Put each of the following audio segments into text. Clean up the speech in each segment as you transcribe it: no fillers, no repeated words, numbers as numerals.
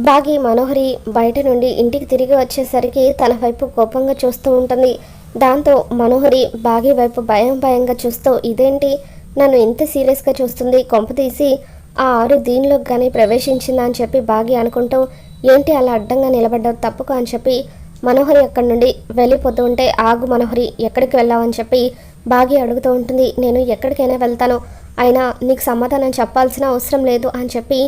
బాగి మనోహరి బయట నుండి ఇంటికి తిరిగి వచ్చేసరికి తన వైపు కోపంగా చూస్తూ ఉంటుంది. దాంతో మనోహరి బాగి వైపు భయంగా చూస్తూ, ఇదేంటి నన్ను ఇంత సీరియస్గా చూస్తుంది, కొంపతీసి ఆ ఆరు దీనిలోకి కానీ ప్రవేశించిందా అని చెప్పి బాగి అనుకుంటూ, ఏంటి అలా అడ్డంగా నిలబడ్డావు, తప్పుకో అని చెప్పి మనోహరి అక్కడి నుండి వెళ్ళిపోతూ ఉంటే, ఆగు మనోహరి, ఎక్కడికి వెళ్ళావని చెప్పి బాగి అడుగుతూ ఉంటుంది. నేను ఎక్కడికైనా వెళ్తాను, అయినా నీకు సమాధానం చెప్పాల్సిన అవసరం లేదు అని చెప్పి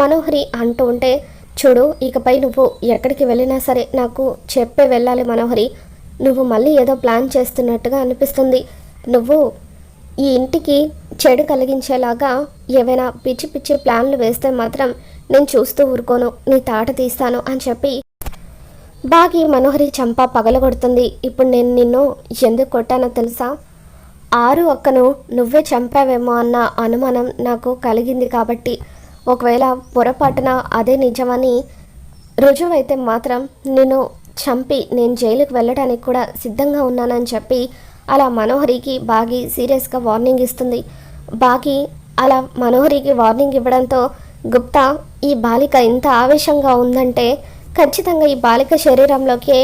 మనోహరి అంటూ ఉంటే, చూడు, ఇకపై నువ్వు ఎక్కడికి వెళ్ళినా సరే నాకు చెప్పే వెళ్ళాలి మనోహరి. నువ్వు మళ్ళీ ఏదో ప్లాన్ చేస్తున్నట్టుగా అనిపిస్తుంది. నువ్వు ఈ ఇంటికి చెడు కలిగించేలాగా ఏవైనా పిచ్చి పిచ్చి ప్లాన్లు వేస్తే మాత్రం నేను చూస్తూ ఊరుకోను, నీ తాట తీస్తాను అని చెప్పి బాగి మనోహరి చంప పగలగొడుతుంది. ఇప్పుడు నేను నిన్ను ఎందుకు కొట్టానో తెలుసా? ఆరు అక్కను నువ్వే చంపావేమో అన్న అనుమానం నాకు కలిగింది కాబట్టి, ఒకవేళ పొరపాటున అదే నిజమని రుజువైతే మాత్రం నిన్ను చంపి నేను జైలుకి వెళ్ళడానికి కూడా సిద్ధంగా ఉన్నానని చెప్పి అలా మనోహరికి బాగి సీరియస్గా వార్నింగ్ ఇస్తుంది. బాగి అలా మనోహరికి వార్నింగ్ ఇవ్వడంతో గుప్తా, ఈ బాలిక ఇంత ఆవేశంగా ఉందంటే ఖచ్చితంగా ఈ బాలిక శరీరంలోకి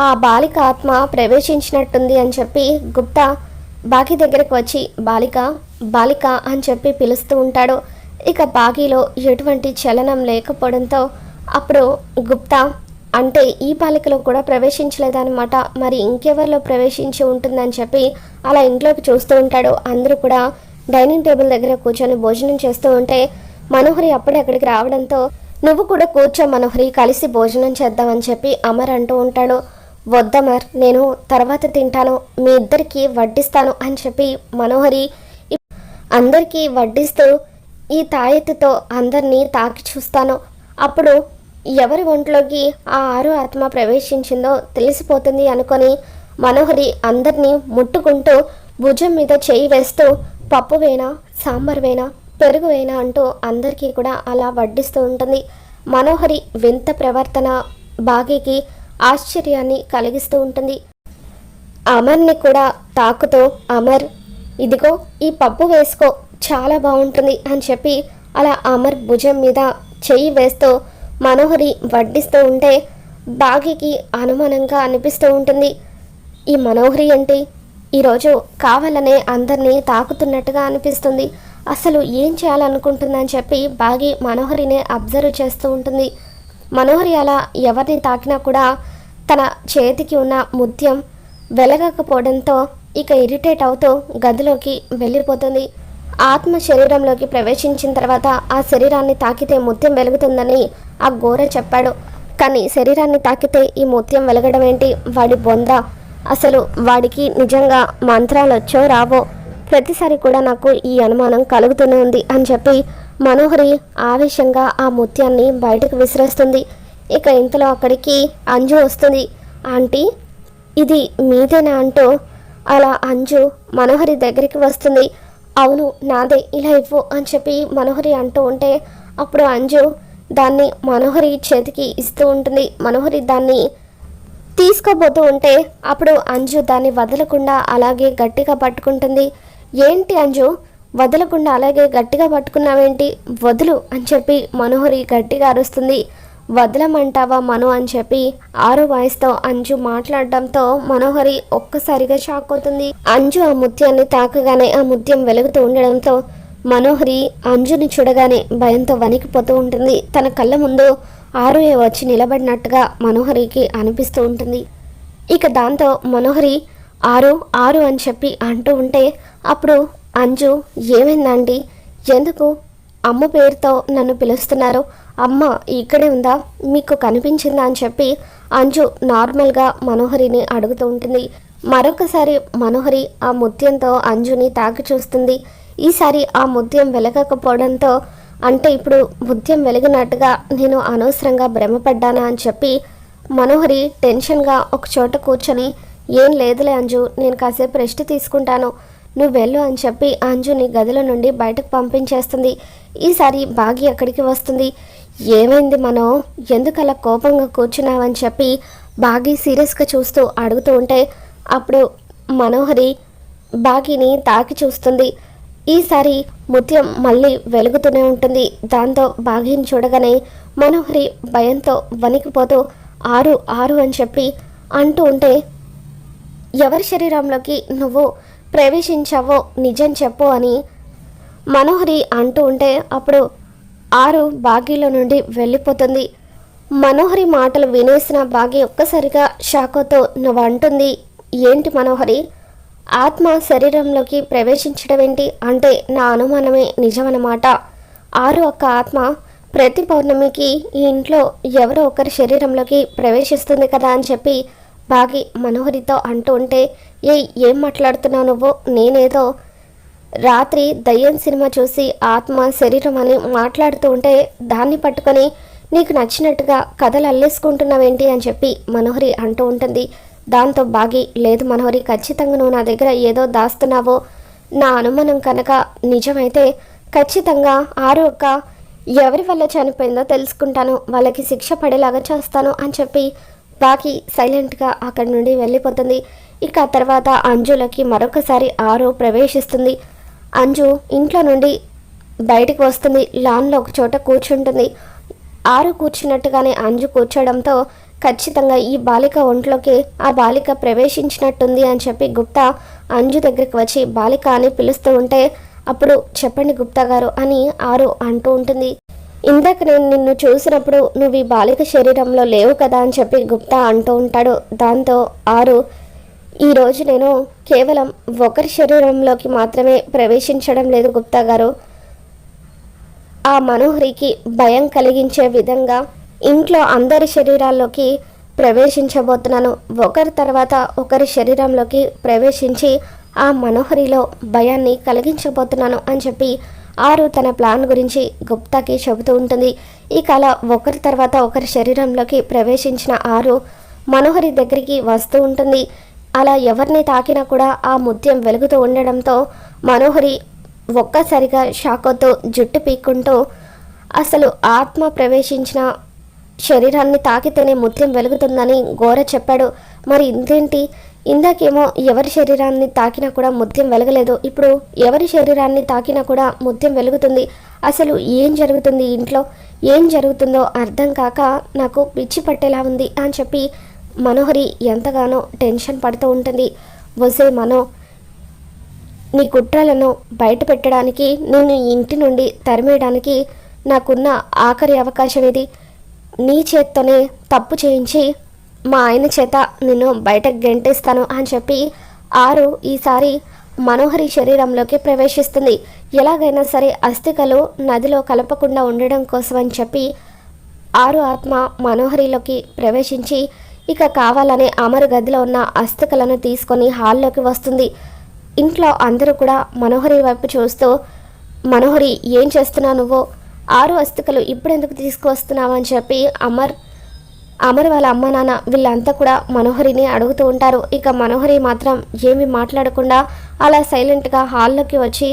ఆ బాలిక ఆత్మ ప్రవేశించినట్టుంది అని చెప్పి గుప్తా బాగి దగ్గరకు వచ్చి బాలిక బాలిక అని చెప్పి పిలుస్తూ ఉంటాడు. ఇక బాగిలో ఎటువంటి చలనం లేకపోవడంతో అప్పుడు గుప్తా, అంటే ఈ బాలికలో కూడా ప్రవేశించలేదన్నమాట, మరి ఇంకెవరిలో ప్రవేశించి ఉంటుందని చెప్పి అలా ఇంట్లోకి చూస్తూ ఉంటాడు. అందరూ కూడా డైనింగ్ టేబుల్ దగ్గర కూర్చొని భోజనం చేస్తూ ఉంటే మనోహరి అప్పుడే అక్కడికి రావడంతో, నువ్వు కూడా కూర్చో మనోహరి, కలిసి భోజనం చేద్దామని చెప్పి అమర్ అంటూ ఉంటాడు. వద్దమర్, నేను తర్వాత తింటాను, మీ ఇద్దరికి వడ్డిస్తాను అని చెప్పి మనోహరి అందరికీ వడ్డిస్తూ, ఈ తాయెత్తుతో అందరినీ తాకి చూస్తాను, అప్పుడు ఎవరి ఒంట్లోకి ఆ ఆరు ఆత్మ ప్రవేశించిందో తెలిసిపోతుంది అనుకొని మనోహరి అందరినీ ముట్టుకుంటూ భుజం మీద చేయి వేస్తూ, పప్పు వేనా, సాంబార్ వేనా, పెరుగు వేనా అంటూ అందరికీ కూడా అలా వడ్డిస్తూ ఉంటుంది. మనోహరి వింత ప్రవర్తన బాగికి ఆశ్చర్యాన్ని కలిగిస్తూ ఉంటుంది. అమర్ని కూడా తాకుతూ, అమర్ ఇదిగో ఈ పప్పు వేసుకో, చాలా బాగుంటుంది అని చెప్పి అలా అమర్ భుజం మీద చెయ్యి వేస్తూ మనోహరి వడ్డిస్తూ ఉంటే బాగికి అనుమానంగా అనిపిస్తూ ఉంటుంది. ఈ మనోహరి ఏంటి ఈరోజు కావాలనే అందరినీ తాకుతున్నట్టుగా అనిపిస్తుంది, అసలు ఏం చేయాలనుకుంటుందని చెప్పి బాగి మనోహరిని అబ్జర్వ్ చేస్తూ ఉంటుంది. మనోహరి అలా ఎవరిని తాకినా కూడా తన చేతికి ఉన్న ముత్యం వెలగకపోవడంతో ఇక ఇరిటేట్ అవుతూ గదిలోకి వెళ్ళిపోతుంది. ఆత్మ శరీరంలోకి ప్రవేశించిన తర్వాత ఆ శరీరాన్ని తాకితే ముత్యం వెలుగుతుందని ఆ గోర చెప్పాడు. కానీ శరీరాన్ని తాకితే ఈ ముత్యం వెలగడం ఏంటి, వాడి బొంద, అసలు వాడికి నిజంగా మంత్రాలు వచ్చో రావో, ప్రతిసారి కూడా నాకు ఈ అనుమానం కలుగుతూనే ఉంది అని చెప్పి మనోహరి ఆవేశంగా ఆ ముత్యాన్ని బయటకు విసిరేస్తుంది. ఇక ఇంతలో అక్కడికి అంజు వస్తుంది. ఆంటీ, ఇది మీదేనా అంటూ అలా అంజు మనోహరి దగ్గరికి వస్తుంది. అవును నాదే, ఇలా ఇవ్వు అని చెప్పి మనోహరి అంటూ ఉంటే అప్పుడు అంజు దాన్ని మనోహరి చేతికి ఇస్తూ ఉంటుంది. మనోహరి దాన్ని తీసుకోబోతూ ఉంటే అప్పుడు అంజు దాన్ని వదలకుండా అలాగే గట్టిగా పట్టుకుంటుంది. ఏంటి అంజు, వదలకుండా అలాగే గట్టిగా పట్టుకున్నావేంటి, వదులు అని చెప్పి మనోహరి గట్టిగా అరుస్తుంది. వదలమంటావా మను అని చెప్పి ఆరో వాయిస్తో అంజు మాట్లాడడంతో మనోహరి ఒక్కసారిగా షాక్ అవుతుంది. అంజు ఆ ముత్యాన్ని తాకగానే ఆ ముత్యం వెలుగుతూ ఉండడంతో మనోహరి అంజుని చూడగానే భయంతో వణికిపోతూ ఉంటుంది. తన కళ్ళ ముందు ఆరుయే వచ్చి నిలబడినట్టుగా మనోహరికి అనిపిస్తూ ఉంటుంది. ఇక దాంతో మనోహరి ఆరు ఆరు అని చెప్పి అంటూ ఉంటే అప్పుడు అంజు, ఏమైందండి, ఎందుకు అమ్మ పేరుతో నన్ను పిలుస్తున్నారు, అమ్మ ఇక్కడే ఉందా, మీకు కనిపించిందా అని చెప్పి అంజు నార్మల్గా మనోహరిని అడుగుతూ ఉంటుంది. మరొకసారి మనోహరి ఆ ముత్యంతో అంజుని తాకి చూస్తుంది. ఈసారి ఆ ముత్యం వెలగకపోవడంతో, అంటే ఇప్పుడు ముత్యం వెలిగినట్టుగా నేను అనవసరంగా భ్రమపడ్డానా అని చెప్పి మనోహరి టెన్షన్గా ఒక చోట కూర్చొని, ఏం లేదులే అంజు, నేను కాసేపు రెస్ట్ తీసుకుంటాను, నువ్వు వెళ్ళు అని చెప్పి అంజుని గదిలో నుండి బయటకు పంపించేస్తుంది. ఈసారి బాగి అక్కడికి వస్తుంది. ఏమైంది మనో, ఎందుకు అలా కోపంగా కూర్చున్నావని చెప్పి బాగి సీరియస్గా చూస్తూ అడుగుతూ ఉంటే అప్పుడు మనోహరి బాగిని తాకి చూస్తుంది. ఈసారి ముత్యం మళ్ళీ వెలుగుతూనే ఉంటుంది. దాంతో బాగిని చూడగానే మనోహరి భయంతో వణికిపోతూ ఆరు ఆరు అని చెప్పి అంటూ ఉంటే, ఎవరి శరీరంలోకి నువ్వు ప్రవేశించావో నిజం చెప్పు అని మనోహరి అంటూ ఉంటే అప్పుడు ఆరు బాగీలో నుండి వెళ్ళిపోతుంది. మనోహరి మాటలు వినేసిన బాగి ఒక్కసారిగా షాకోతో నువ్వు అంటుంది ఏంటి మనోహరి, ఆత్మ శరీరంలోకి ప్రవేశించడం ఏంటి అంటే నా అనుమానమే నిజమన్నమాట. ఆరు ఒక్క ఆత్మ ప్రతి పౌర్ణమికి ఈ ఇంట్లో ఎవరో ఒకరి శరీరంలోకి ప్రవేశిస్తుంది కదా అని చెప్పి బాగి మనోహరితో అంటూ ఉంటే, ఏం మాట్లాడుతున్నావు నువ్వు, నేనేదో రాత్రి దయ్యం సినిమా చూసి ఆత్మ శరీరం అని మాట్లాడుతూ ఉంటే దాన్ని పట్టుకొని నీకు నచ్చినట్టుగా కథలు అల్లేసుకుంటున్నావేంటి అని చెప్పి మనోహరి అంటూ ఉంటుంది. దాంతో బాగి లేదు మనోహరి, ఖచ్చితంగా నువ్వు నా దగ్గర ఏదో దాస్తున్నావో, నా అనుమానం కనుక నిజమైతే ఖచ్చితంగా ఆరు ఒక్క ఎవరి వల్ల చనిపోయిందో తెలుసుకుంటాను, వాళ్ళకి శిక్ష పడేలాగా చేస్తాను అని చెప్పి బాగి సైలెంట్గా అక్కడి నుండి వెళ్ళిపోతుంది. ఇక తర్వాత అంజులకి మరొకసారి ఆరు ప్రవేశిస్తుంది. అంజు ఇంట్లో నుండి బయటికి వస్తుంది. లాన్లో ఒక చోట కూర్చుంటుంది. ఆరు కూర్చున్నట్టుగానే అంజు కూర్చోవడంతో ఖచ్చితంగా ఈ బాలిక ఒంట్లోకి ఆ బాలిక ప్రవేశించినట్టుంది అని చెప్పి గుప్తా అంజు దగ్గరికి వచ్చి బాలిక అని పిలుస్తూ ఉంటే అప్పుడు చెప్పండి గుప్తా గారు అని ఆరు అంటూ ఉంటుంది. ఇందాక నేను నిన్ను చూసినప్పుడు నువ్వు ఈ బాలిక శరీరంలో లేవు కదా అని చెప్పి గుప్తా అంటూ ఉంటాడు. దాంతో ఆరు ఈరోజు నేను కేవలం ఒకరి శరీరంలోకి మాత్రమే ప్రవేశించడం లేదు గుప్తా గారు, ఆ మనోహరికి భయం కలిగించే విధంగా ఇంట్లో అందరి శరీరాల్లోకి ప్రవేశించబోతున్నాను. ఒకరి తర్వాత ఒకరి శరీరంలోకి ప్రవేశించి ఆ మనోహరిలో భయాన్ని కలిగించబోతున్నాను అని చెప్పి ఆరు తన ప్లాన్ గురించి గుప్తాకి చెబుతూ ఉంటుంది. ఇక అలా ఒకరి తర్వాత ఒకరి శరీరంలోకి ప్రవేశించిన ఆరు మనోహరి దగ్గరికి వస్తూ ఉంటుంది. అలా ఎవరిని తాకినా కూడా ఆ ముత్యం వెలుగుతూ ఉండడంతో మనోహరి ఒక్కసారిగా షాకోతో జుట్టు పీక్కుంటూ అసలు ఆత్మ ప్రవేశించిన శరీరాన్ని తాకితేనే ముత్యం వెలుగుతుందని ఘోర చెప్పాడు, మరి ఇంతేంటి, ఇందాకేమో ఎవరి శరీరాన్ని తాకినా కూడా ముత్యం వెలగలేదు, ఇప్పుడు ఎవరి శరీరాన్ని తాకినా కూడా ముత్యం వెలుగుతుంది, అసలు ఏం జరుగుతుంది ఇంట్లో, ఏం జరుగుతుందో అర్థం కాక నాకు పిచ్చి పట్టేలా ఉంది అని చెప్పి మనోహరి ఎంతగానో టెన్షన్ పడుతూ ఉంటుంది. వసే మనో, నీ కుట్రలను బయట పెట్టడానికి, నేను ఇంటి నుండి తరిమేయడానికి నాకున్న ఆఖరి అవకాశం ఇది, నీ చేత్తోనే తప్పు చేయించి మా ఆయన చేత నిన్ను బయటకు గెంటేస్తాను అని చెప్పి ఆరు ఈసారి మనోహరి శరీరంలోకి ప్రవేశిస్తుంది. ఎలాగైనా సరే అస్థికలు నదిలో కలపకుండా ఉండడం కోసం అని చెప్పి ఆరు ఆత్మ మనోహరిలోకి ప్రవేశించి ఇక కావాలనే అమరు గదిలో ఉన్న అస్థికలను తీసుకొని హాల్లోకి వస్తుంది. ఇంట్లో అందరూ కూడా మనోహరి వైపు చూస్తూ, మనోహరి ఏం చేస్తున్నావు నువ్వు, ఆరు అస్థికలు ఇప్పుడెందుకు తీసుకువస్తున్నావు అని చెప్పి అమర్ వాళ్ళ అమ్మ నాన్న వీళ్ళంతా కూడా మనోహరిని అడుగుతూ ఉంటారు. ఇక మనోహరి మాత్రం ఏమీ మాట్లాడకుండా అలా సైలెంట్గా హాల్లోకి వచ్చి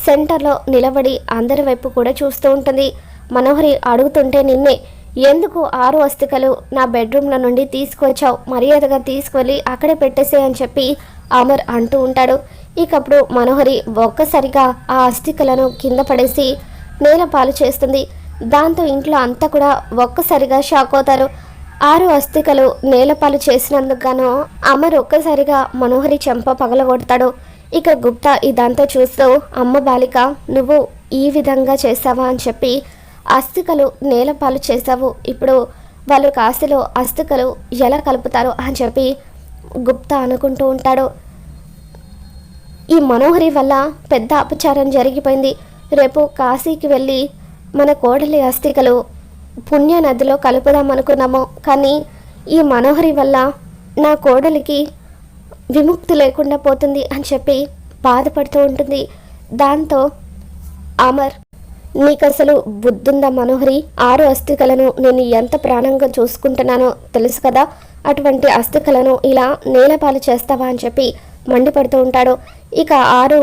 సెంటర్లో నిలబడి అందరి వైపు కూడా చూస్తూ ఉంటుంది. మనోహరి అడుగుతుంటే, నిన్నే ఎందుకు ఆరు అస్థికలు నా బెడ్రూమ్లో నుండి తీసుకువచ్చావు, మర్యాదగా తీసుకువెళ్ళి అక్కడే పెట్టేసే అని చెప్పి అమర్ అంటూ ఉంటాడు. ఇకప్పుడు మనోహరి ఒక్కసారిగా ఆ అస్థికలను కింద పడేసి నేలపాలు చేస్తుంది. దాంతో ఇంట్లో అంతా కూడా ఒక్కసారిగా షాక్ అవుతారు. ఆరు అస్థికలు నేలపాలు చేసినందుకు గాను అమర్ ఒక్కసారిగా మనోహరి చెంప పగలగొడతాడు. ఇక గుప్తా ఇదంతా చూస్తూ, అమ్మ బాలిక, నువ్వు ఈ విధంగా చేసావా అని చెప్పి అస్థికలు నేలపాలు చేసావు, ఇప్పుడు వాళ్ళు కాశీలో అస్థికలు ఎలా కలుపుతారు అని చెప్పి గుప్తా అనుకుంటూ ఉంటాడు. ఈ మనోహరి వల్ల పెద్ద అపచారం జరిగిపోయింది. రేపు కాశీకి వెళ్ళి మన కోడలి అస్థికలు పుణ్య నదిలో కలుపుదాం అనుకున్నాము, కానీ ఈ మనోహరి వల్ల నా కోడలికి విముక్తి లేకుండా పోతుంది అని చెప్పి బాధపడుతూ ఉంటుంది. దాంతో అమర్, నీకు అసలు బుద్ధుందా మనోహరి, ఆరు అస్థికలను నేను ఎంత ప్రాణంగా చూసుకుంటున్నానో తెలుసు కదా, అటువంటి అస్థికలను ఇలా నేలపాలు చేస్తావా అని చెప్పి మండిపడుతూ ఉంటాడు. ఇక ఆరు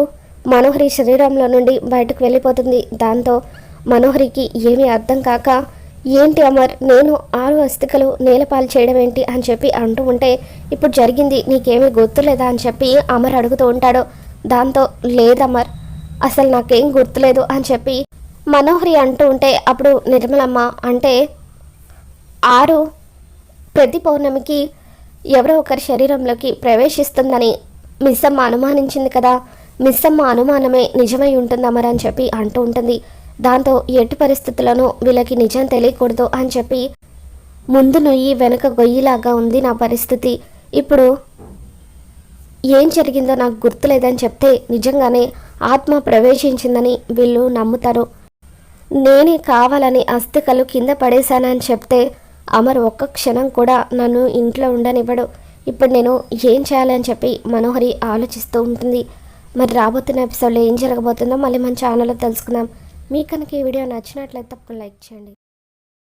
మనోహరి శరీరంలో నుండి బయటకు వెళ్ళిపోతుంది. దాంతో మనోహరికి ఏమీ అర్థం కాక, ఏంటి అమర్, నేను ఆరు అస్థికలు నేలపాలు చేయడం ఏంటి అని చెప్పి అంటూ ఉంటే, ఇప్పుడు జరిగింది నీకేమీ గుర్తులేదా అని చెప్పి అమర్ అడుగుతూ ఉంటాడు. దాంతో లేదమర్, అసలు నాకేం గుర్తులేదు అని చెప్పి మనోహరి అంటూ ఉంటే అప్పుడు నిర్మలమ్మ అంటే 6 ప్రతి పౌర్ణమికి ఎవరో ఒకరి శరీరంలోకి ప్రవేశిస్తుందని మిస్సమ్మ అనుమానించింది కదా, మిస్సమ్మ అనుమానమే నిజమై ఉంటుంది అమర్ అని చెప్పి అంటూ ఉంటుంది. దాంతో ఎట్టి పరిస్థితుల్లోనూ వీళ్ళకి నిజం తెలియకూడదు అని చెప్పి ముందు నొయ్యి వెనక గొయ్యిలాగా ఉంది నా పరిస్థితి. ఇప్పుడు ఏం జరిగిందో నాకు గుర్తులేదని చెప్తే నిజంగానే ఆత్మ ప్రవేశించిందని వీళ్ళు నమ్ముతారు. నేనే కావాలని అస్థికలు కింద పడేశానని చెప్తే అమర్ ఒక్క క్షణం కూడా నన్ను ఇంట్లో ఉండనివ్వడు. ఇప్పుడు నేను ఏం చేయాలని చెప్పి మనోహరి ఆలోచిస్తూ ఉంటుంది. మరి రాబోతున్న ఎపిసోడ్లో ఏం జరగబోతుందో మళ్ళీ మన ఛానల్లో తెలుసుకుందాం. మీకు కనుక ఈ వీడియో నచ్చినట్లయితే తప్పకుండా లైక్ చేయండి.